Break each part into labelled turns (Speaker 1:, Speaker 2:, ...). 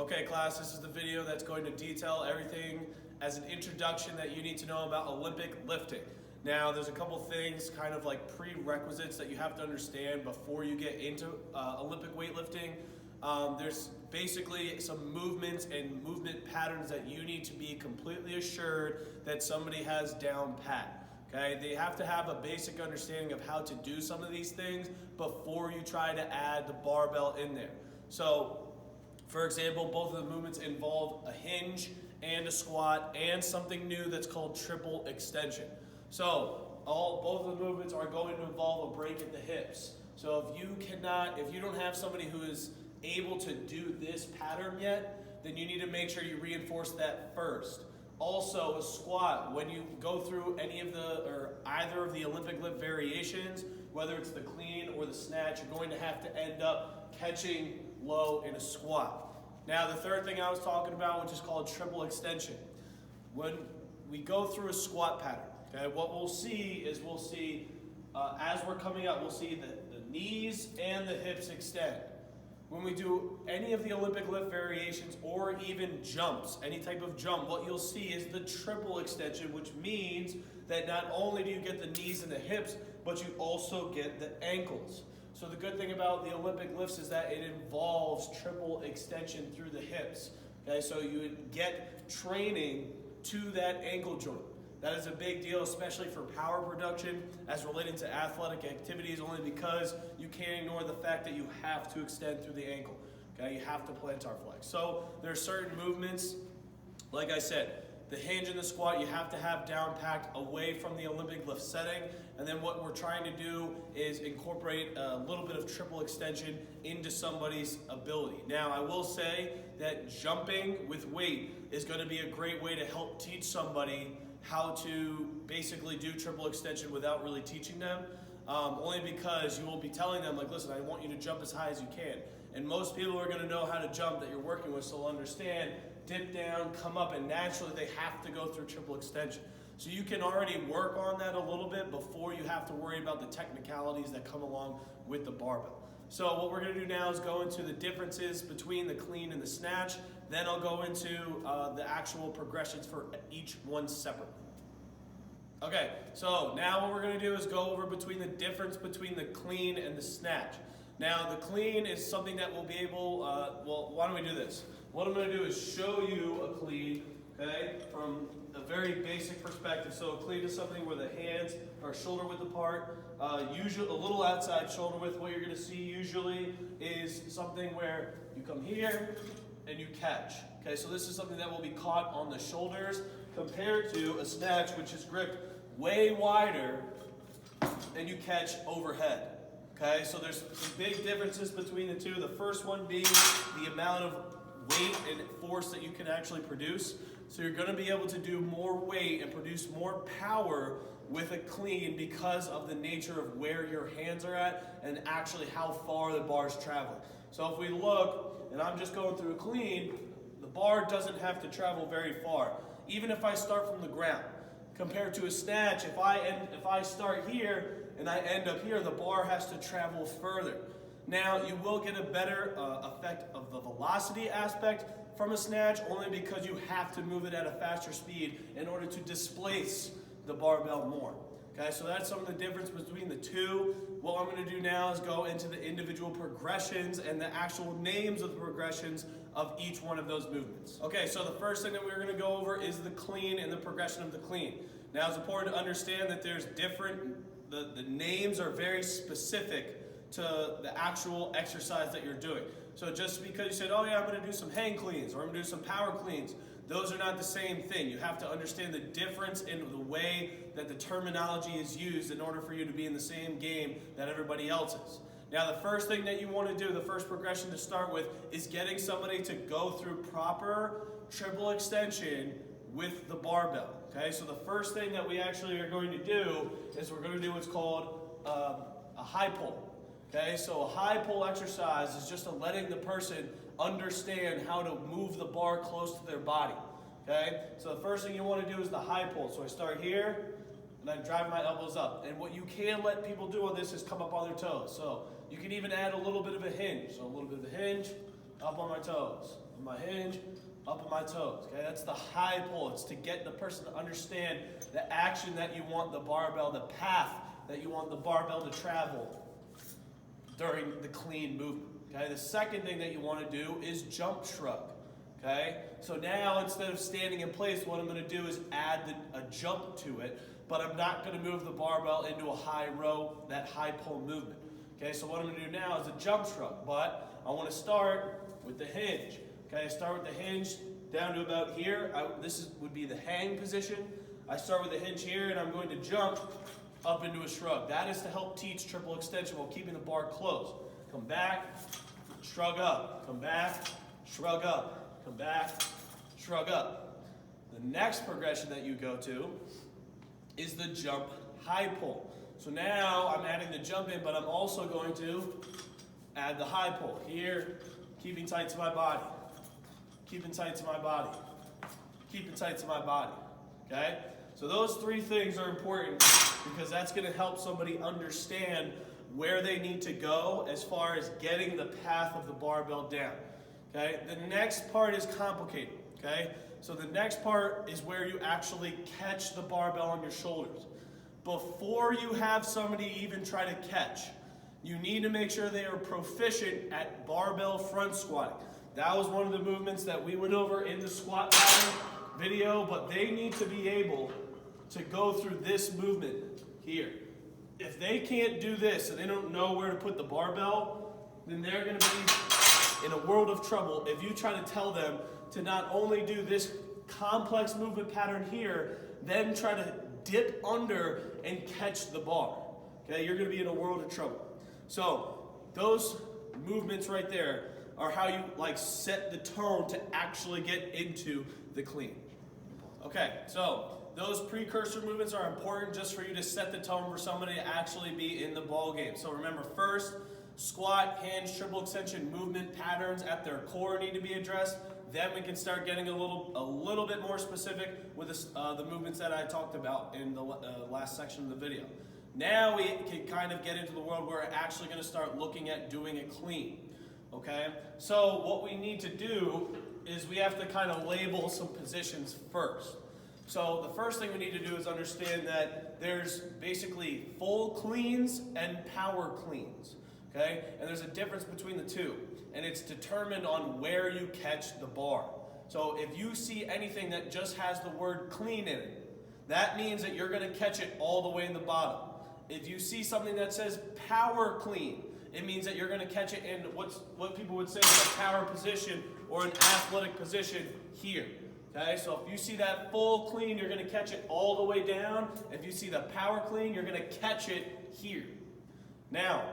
Speaker 1: Okay class, this is the video that's going to detail everything as an introduction that you need to know about Olympic lifting. Now there's a couple things kind of like prerequisites that you have to understand before you get into Olympic weightlifting. There's basically some movements and movement patterns that you need to be completely assured that somebody has down pat. Okay, they have to have a basic understanding of how to do some of these things before you try to add the barbell in there. So, for example, both of the movements involve a hinge and a squat and something new that's called triple extension. So, both of the movements are going to involve a break at the hips. So if you don't have somebody who is able to do this pattern yet, then you need to make sure you reinforce that first. Also, a squat, when you go through either of the Olympic lift variations, whether it's the clean or the snatch, you're going to have to end up catching low in a squat. Now, the third thing I was talking about, which is called triple extension. When we go through a squat pattern, okay, what we'll see is as we're coming up, we'll see the knees and the hips extend. When we do any of the Olympic lift variations or even jumps, any type of jump, what you'll see is the triple extension, which means that not only do you get the knees and the hips, but you also get the ankles. So the good thing about the Olympic lifts is that it involves triple extension through the hips. Okay, so you would get training to that ankle joint. That is a big deal, especially for power production as related to athletic activities, only because you can't ignore the fact that you have to extend through the ankle. Okay, you have to plantar flex. So there are certain movements, like I said, the hinge and the squat, you have to have down packed away from the Olympic lift setting. And then what we're trying to do is incorporate a little bit of triple extension into somebody's ability. Now, I will say that jumping with weight is going to be a great way to help teach somebody how to basically do triple extension without really teaching them. Only because you will be telling them, like, listen, I want you to jump as high as you can. And most people are going to know how to jump that you're working with, so they'll understand, dip down, come up, and naturally they have to go through triple extension. So you can already work on that a little bit before you have to worry about the technicalities that come along with the barbell. So what we're going to do now is go into the differences between the clean and the snatch. Then I'll go into the actual progressions for each one separately. Okay, so now what we're going to do is go over the difference between the clean and the snatch. Now the clean is something that we'll be able, why don't we do this? What I'm going to do is show you a clean, okay, from a very basic perspective. So a clean is something where the hands are shoulder width apart, usually a little outside shoulder width. What you're going to see usually is something where you come here and you catch. Okay, so this is something that will be caught on the shoulders compared to a snatch, which is gripped way wider and you catch overhead. Okay, so there's some big differences between the two. The first one being the amount of weight and force that you can actually produce. So you're going to be able to do more weight and produce more power with a clean because of the nature of where your hands are at and actually how far the bar is traveling. So if we look, and I'm just going through a clean, the bar doesn't have to travel very far, even if I start from the ground. Compared to a snatch, if I start here and I end up here, the bar has to travel further. Now, you will get a better effect of the velocity aspect from a snatch, only because you have to move it at a faster speed in order to displace the barbell more. Okay, so that's some of the difference between the two. What I'm going to do now is go into the individual progressions and the actual names of the progressions of each one of those movements. Okay, so the first thing that we're going to go over is the clean and the progression of the clean. Now, it's important to understand that there's the names are very specific to the actual exercise that you're doing. So just because you said, oh yeah, I'm going to do some hang cleans or I'm going to do some power cleans, those are not the same thing. You have to understand the difference in the way that the terminology is used in order for you to be in the same game that everybody else is. Now, the first thing that you want to do, the first progression to start with, is getting somebody to go through proper triple extension with the barbell. Okay, so the first thing that we actually are going to do is we're going to do what's called a high pull. Okay, so a high pull exercise is just letting the person understand how to move the bar close to their body. Okay, so the first thing you want to do is the high pull. So I start here and I drive my elbows up. And what you can let people do on this is come up on their toes. So you can even add a little bit of a hinge. So a little bit of a hinge, up on my toes, on my hinge, up on my toes. Okay, that's the high pull. It's to get the person to understand the action that you want the barbell, the path that you want the barbell to travel during the clean movement. Okay, the second thing that you want to do is jump shrug. Okay, so now instead of standing in place, what I'm going to do is add a jump to it, but I'm not going to move the barbell into a high row, that high pull movement. Okay, so what I'm going to do now is a jump shrug, but I want to start with the hinge. Okay, I start with the hinge down to about here. This would be the hang position. I start with the hinge here, and I'm going to jump up into a shrug. That is to help teach triple extension while keeping the bar closed. Come back, shrug up. Come back, shrug up. Come back, shrug up. The next progression that you go to is the jump high pull. So now I'm adding the jump in, but I'm also going to add the high pull. Here, keeping tight to my body. Keeping tight to my body. Keeping tight to my body. Okay? So those three things are important because that's going to help somebody understand where they need to go as far as getting the path of the barbell down. Okay? The next part is complicated. Okay? So the next part is where you actually catch the barbell on your shoulders. Before you have somebody even try to catch, you need to make sure they are proficient at barbell front squatting. That was one of the movements that we went over in the squat pattern video, but they need to be able to go through this movement here. If they can't do this and they don't know where to put the barbell, then they're going to be in a world of trouble if you try to tell them to not only do this complex movement pattern here, then try to dip under and catch the bar. Okay, you're going to be in a world of trouble. So those movements right there are how you set the tone to actually get into the clean. Okay, so those precursor movements are important just for you to set the tone for somebody to actually be in the ball game. So remember, first, squat, hinge, triple extension movement patterns at their core need to be addressed. Then we can start getting a little bit more specific with the movements that I talked about in the last section of the video. Now we can kind of get into the world where we're actually going to start looking at doing it clean. Okay? So what we need to do is we have to kind of label some positions first. So the first thing we need to do is understand that there's basically full cleans and power cleans. Okay? And there's a difference between the two. And it's determined on where you catch the bar. So if you see anything that just has the word clean in it, that means that you're going to catch it all the way in the bottom. If you see something that says power clean, it means that you're going to catch it in what people would say is a power position or an athletic position here. Okay, so if you see that full clean, you're going to catch it all the way down. If you see the power clean, you're going to catch it here. Now,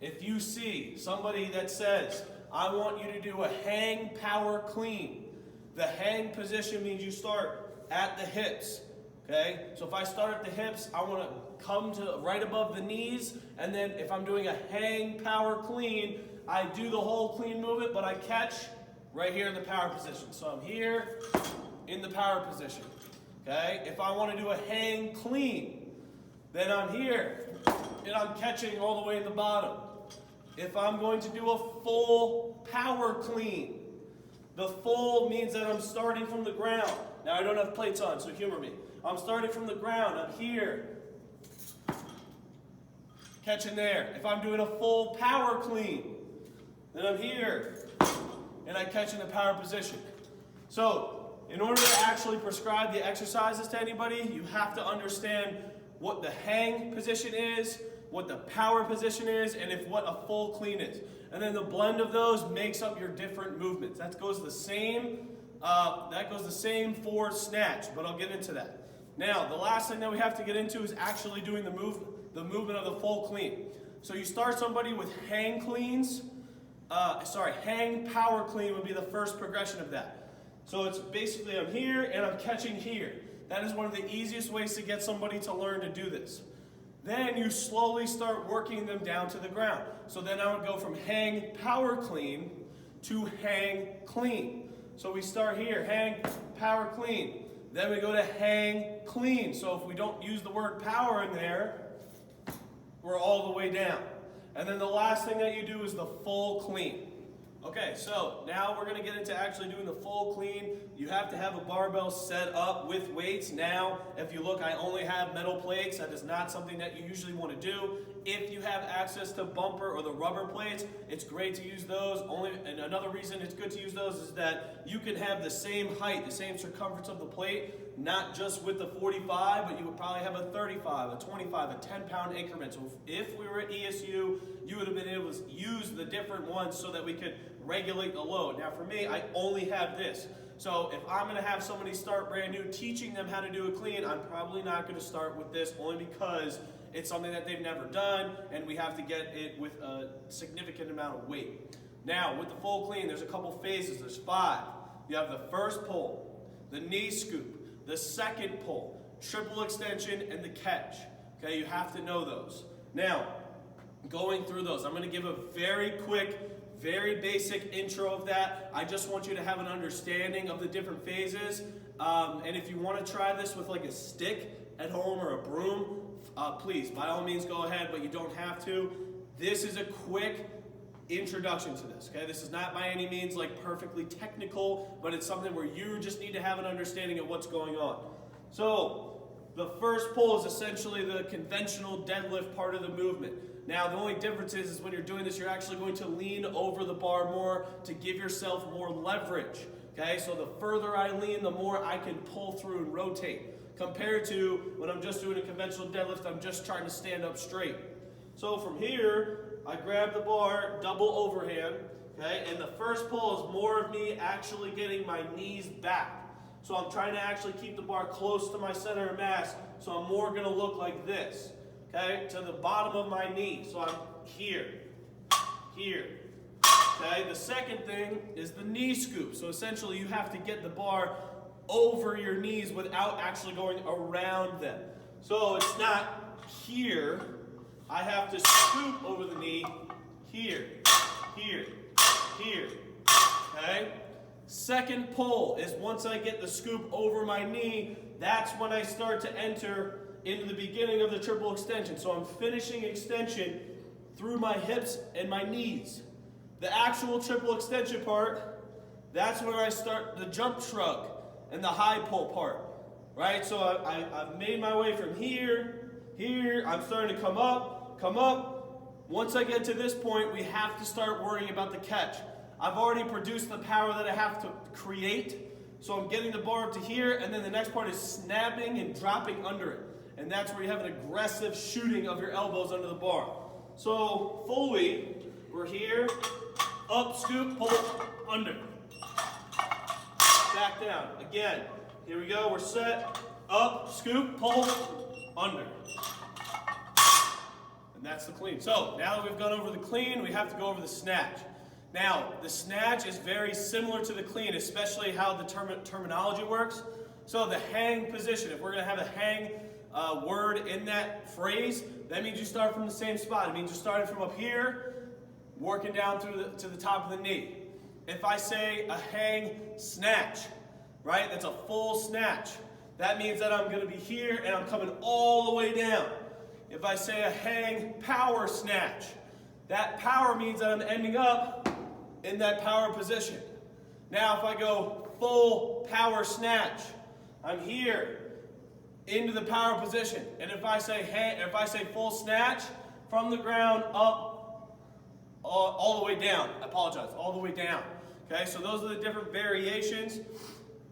Speaker 1: if you see somebody that says, I want you to do a hang power clean, the hang position means you start at the hips. Okay, so if I start at the hips, I want to come to right above the knees, and then if I'm doing a hang power clean, I do the whole clean movement, but I catch right here in the power position. So I'm here in the power position. Okay, if I want to do a hang clean, then I'm here, and I'm catching all the way in the bottom. If I'm going to do a full power clean, the full means that I'm starting from the ground. Now I don't have plates on, so humor me. I'm starting from the ground. I'm here. Catching there. If I'm doing a full power clean, then I'm here. And I catch in the power position. So, in order to actually prescribe the exercises to anybody, you have to understand what the hang position is, what the power position is, and what a full clean is. And then the blend of those makes up your different movements. That goes the same for snatch, but I'll get into that. Now, the last thing that we have to get into is actually doing the movement of the full clean. So you start somebody with hang cleans. Hang power clean would be the first progression of that. So it's basically I'm here and I'm catching here. That is one of the easiest ways to get somebody to learn to do this. Then you slowly start working them down to the ground. So then I would go from hang power clean to hang clean. So we start here, hang power clean. Then we go to hang clean. So if we don't use the word power in there, we're all the way down. And then the last thing that you do is the full clean. Okay, so now we're going to get into actually doing the full clean. You have to have a barbell set up with weights. Now, if you look, I only have metal plates. That is not something that you usually want to do. If you have access to bumper or the rubber plates, it's great to use those. And another reason it's good to use those is that you can have the same height, the same circumference of the plate, not just with the 45, but you would probably have a 35, a 25, a 10-pound increment. So if we were at ESU, you would have been able to use the different ones so that we could regulate the load. Now for me, I only have this. So if I'm going to have somebody start brand new teaching them how to do a clean, I'm probably not going to start with this only because it's something that they've never done and we have to get it with a significant amount of weight. Now with the full clean, there's a couple phases. There's 5. You have the first pull, the knee scoop, the second pull, triple extension, and the catch. Okay, you have to know those. Now, going through those, I'm going to give a very quick, very basic intro of that. I just want you to have an understanding of the different phases. And if you want to try this with like a stick at home or a broom, please, by all means, go ahead, but you don't have to. This is a quick introduction to this, okay? This is not by any means like perfectly technical, but it's something where you just need to have an understanding of what's going on. So, the first pull is essentially the conventional deadlift part of the movement. Now, the only difference is when you're doing this, you're actually going to lean over the bar more to give yourself more leverage. Okay, so the further I lean, the more I can pull through and rotate. Compared to when I'm just doing a conventional deadlift, I'm just trying to stand up straight. So from here, I grab the bar, double overhand, okay, and the first pull is more of me actually getting my knees back. So I'm trying to actually keep the bar close to my center of mass, so I'm more going to look like this. Okay, to the bottom of my knee. So I'm here, here. Okay, the second thing is the knee scoop. So essentially you have to get the bar over your knees without actually going around them. So it's not here. I have to scoop over the knee here, here, here. Okay? Second pull is once I get the scoop over my knee, that's when I start to enter into the beginning of the triple extension. So I'm finishing extension through my hips and my knees. The actual triple extension part, that's where I start the jump shrug and the high pull part, right? So I've made my way from here, here, I'm starting to come up, come up. Once I get to this point, we have to start worrying about the catch. I've already produced the power that I have to create, so I'm getting the bar up to here, and then the next part is snapping and dropping under it. And that's where you have an aggressive shooting of your elbows under the bar. So fully, we're here, up, scoop, pull, under. Back down. Again, here we go, we're set, up, scoop, pull, under. And that's the clean. So now that we've gone over the clean, we have to go over the snatch. Now, the snatch is very similar to the clean, especially how the terminology works. So the hang position, if we're going to have a hang word in that phrase, that means you start from the same spot. It means you're starting from up here, working down through to the top of the knee. If I say a hang snatch, right, that's a full snatch. That means that I'm going to be here and I'm coming all the way down. If I say a hang power snatch, that power means that I'm ending up in that power position. Now if I go full power snatch, I'm here into the power position. And if I say full snatch, from the ground up, all the way down. I apologize, all the way down. Okay, so those are the different variations.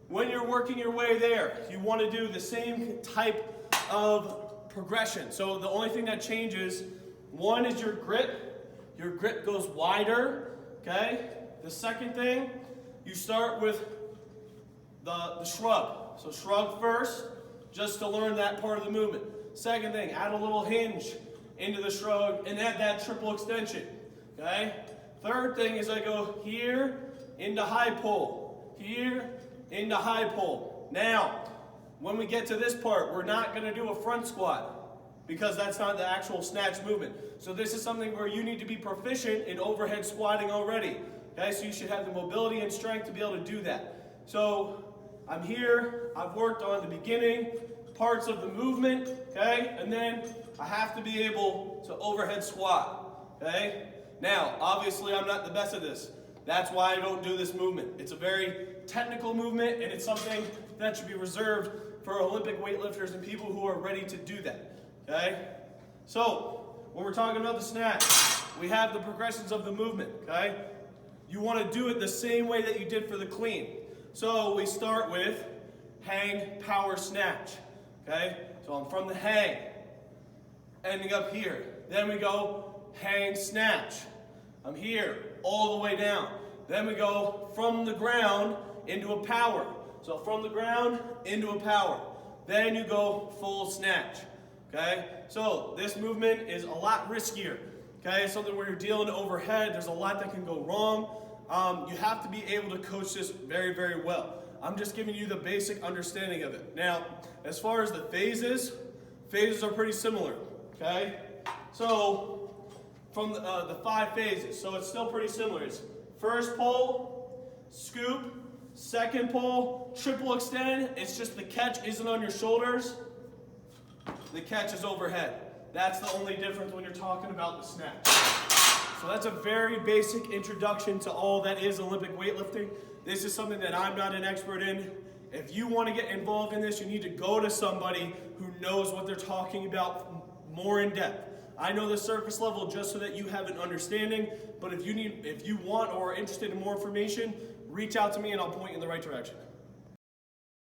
Speaker 1: When you're working your way there, you want to do the same type of progression. So the only thing that changes, one is your grip. Your grip goes wider. Okay. The second thing, you start with the shrug. So shrug first, just to learn that part of the movement. Second thing, add a little hinge into the shrug and add that triple extension. Okay? Third thing is I go here into high pull. Here into high pull. Now, when we get to this part, we're not going to do a front squat because that's not the actual snatch movement. So this is something where you need to be proficient in overhead squatting already. Okay, so you should have the mobility and strength to be able to do that. So I'm here, I've worked on the beginning parts of the movement, okay, and then I have to be able to overhead squat, okay. Now, obviously I'm not the best at this. That's why I don't do this movement. It's a very technical movement, and it's something that should be reserved for Olympic weightlifters and people who are ready to do that, okay? So, when we're talking about the snatch, we have the progressions of the movement, okay? You want to do it the same way that you did for the clean. So, we start with hang, power, snatch, okay? So, I'm from the hang, ending up here. Then we go hang, snatch. I'm here, all the way down. Then we go from the ground into a power. So from the ground into a power. Then you go full snatch, okay? So this movement is a lot riskier, okay? It's something where you're dealing overhead. There's a lot that can go wrong. You have to be able to coach this very, very well. I'm just giving you the basic understanding of it. Now, as far as the phases are pretty similar, okay? So, from the 5 phases. So it's still pretty similar. It's first pull, scoop, second pull, triple extend. It's just the catch isn't on your shoulders. The catch is overhead. That's the only difference when you're talking about the snatch. So that's a very basic introduction to all that is Olympic weightlifting. This is something that I'm not an expert in. If you want to get involved in this, you need to go to somebody who knows what they're talking about more in depth. I know the surface level just so that you have an understanding, but if you want or are interested in more information, reach out to me and I'll point you in the right direction.